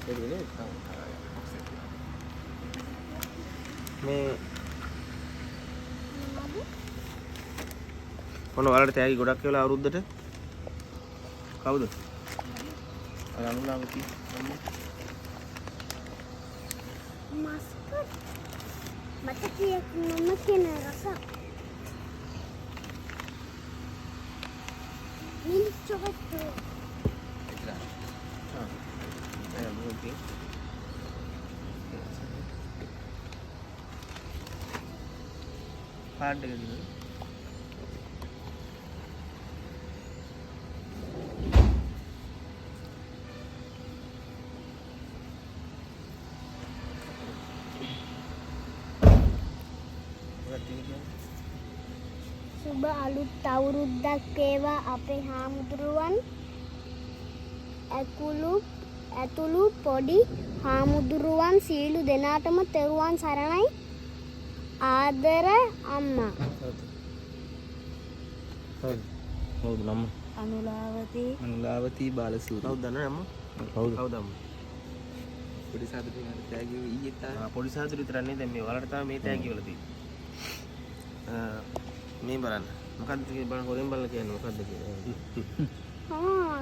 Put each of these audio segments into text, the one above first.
මේ මොන වලට තෑගි ගොඩක් වෙලා අවුරුද්දට කවුද? අර අනුලාවති අම්මා. මස්කට් මට කියක් මම කියන රස. Milk chocolate. Okay. කාඩ් එක දිනන. සුබ අලුත් අවුරුද්දක් වේවා අපේ හාමුදුරුවන් ඇතුළු පොඩි හාමුදුරුවන් සියලු දෙනාටම තෙරුවන් සරණයි ආදර අම්මා. කවුද නම? අනුලාවති බාලසූරිය. කවුද දන්නවද අම්මා? කවුද අම්මා? පොඩි සාදුරියට තෑගි ඊයේ තා. පොඩි සාදුරිය විතර නේ දැන් මේ වලට තමයි මේ තෑගි වල තියෙන්නේ. මේ බලන්න. මොකද්ද බලන්න හොරෙන් බලලා කියන්නේ මොකද්ද කියලා.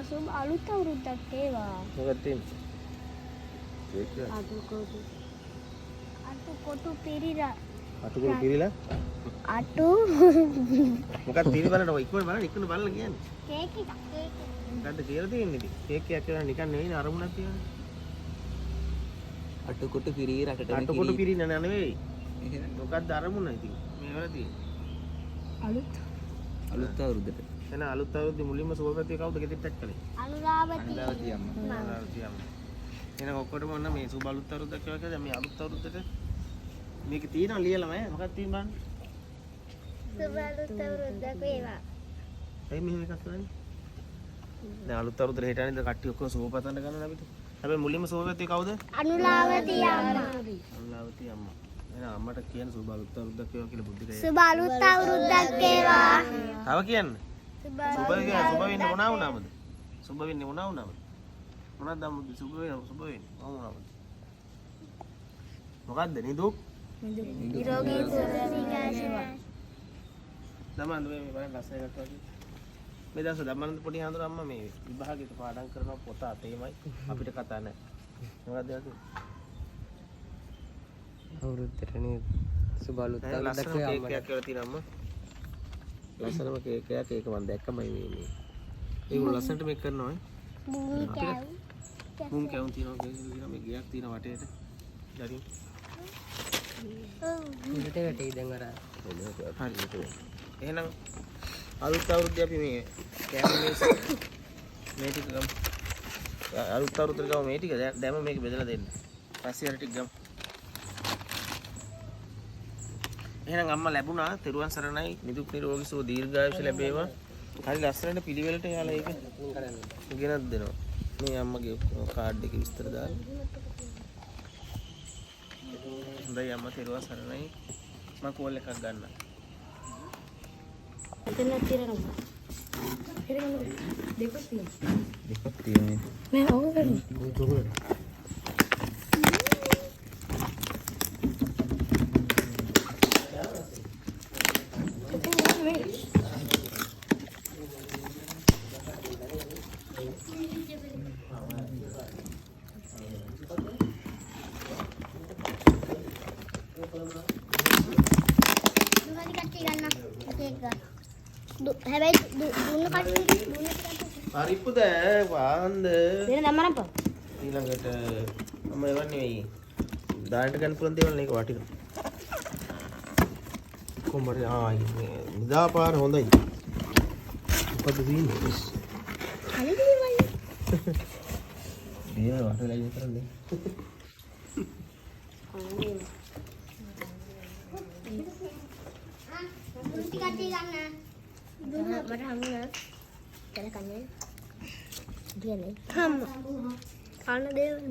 සුබ අලුත් අවුරුද්දක් වේවා. මොකක්ද තියෙන්නේ? අතු කොටු පිරිලා. අතුකුරු පිරිලා? අතු මොකක්ද පිරි බලන්න ඔය ඉක්මන බලන්න බලලා කියන්නේ. කේක් එක. මොකද්ද කියලා තියෙන්නේ ඉතින්? කේක් එකක් කියලා නිකන් නෙවෙයිනේ අරමුණක් තියෙන්නේ. අටකොට පිරී රටට අටකොට පිරි නෙවෙයි. මොකක්ද අරමුණ ඉතින්? මේ වල තියෙන්නේ. අලුත් අවුරුද්දට එන අලුත් අවුරුද්දේ මුලින්ම සුබපැතුවේ කවුද ගෙදරට කළේ? අනුලාවති අම්මා. එහෙනම් ඔක්කොටම ඔන්න මේ සුබ අලුත් අවුරුද්දක් කියලා කියද මේ අලුත් අවුරුද්දට මේක තියෙනවා ලියලම ඈ මොකක්ද තියෙන්නේ බලන්න. සුබ අලුත් අවුරුද්දක් වේවා. එයි මෙහෙම එකක් කරන්නේ. දැන් අලුත් අවුරුද්දට හෙටානේ කට්ටිය ඔක්කොම සුබපතන්න ගන්නවා අපිට. හැබැයි මුලින්ම සුබපැතුවේ කවුද? අනුලාවති අම්මා. අනුලාවති අම්මා. එහෙනම් අම්මට කියන්න සුබ අලුත් අවුරුද්දක් වේවා කියලා බුද්ධික. සුබ අලුත් අවුරුද්දක් වේවා. තව කියන්න. සුබ වෙන්නේ මොනවා වුණාමද? සුබ වෙන්නේ මොනවා වුණාමද? මොනවද අම්මද සුබ වෙන්නේ මොනවද? මොකද්ද නිදුක්? නිරෝගී සුවපත්. දමන්න මේ බලන්න ලස්සන එකක් වගේ. මේ දවස් දමන්න පොඩි හඳුන අම්මා මේ විභාගෙට පාඩම් කරන පොත අතේමයි අපිට කතා නැහැ. මොකද්ද ඒක? අවුරුද්දට නේ සුබ අලුත් අවුරුද්දක් ලස්සන වේවා කේක් එකක් කියලා තියෙනවා අම්මා. ලස්සනම කේක් එකක් ඒක මම දැක්කමයි මේ. ඒගොල්ලෝ ලස්සනට මේක කරනවා ඈ. මුං කැවුම් තියෙනවා කියලා මේ ගියක් තියෙන වටේට. දරින්. ඉන්නට වැටේ දැන් අර. හරි. එහෙනම් අලුත් අවුරුද්දේ අපි මේ කෑම මේ ටික ගමු. අලුත් අවුරුද්දේ ගමු මේ ටික දැන් මේක බෙදලා දෙන්න. පස්සේ අර ටික ගමු. එහෙනම් අම්මා ලැබුණා තෙරුවන් සරණයි නිදුක් නිරෝගී සුව දීර්ඝායුෂ ලැබේවා. හරි ලස්සනට පිළිවෙලට යාලා ඒක ගෙනත් දෙනවා. මේ අම්මගේ කාඩ් එකේ විස්තර දාලා. හොඳයි අම්මා තෙරුවන් සරණයි. මම කෝල් එකක් ගන්නම්. එතන තිරනවා. දෙකක් තියෙනවා. නෑ ඔව් වෙන්නේ. හැබැයි දුන්න කට්ටිය පරිප්පුද වාන්ද දෙන දැම්මනම් පො ඊළඟට මම එවන්නේ නෙවෙයි දාන්නට ගන්න පුළුවන් දේවල් නේ ඒක වටිනවා කොහමද නිදාපාර හොඳයි මොකද තියෙන්නේ හරි දේවල් දේවල් වටලා ඉන්න කරන්නේ ටිකක් ගන්න දුන්න මට හම්බුණා කියලා කන්නේ දියනේ හම්බ කන්න දේවල්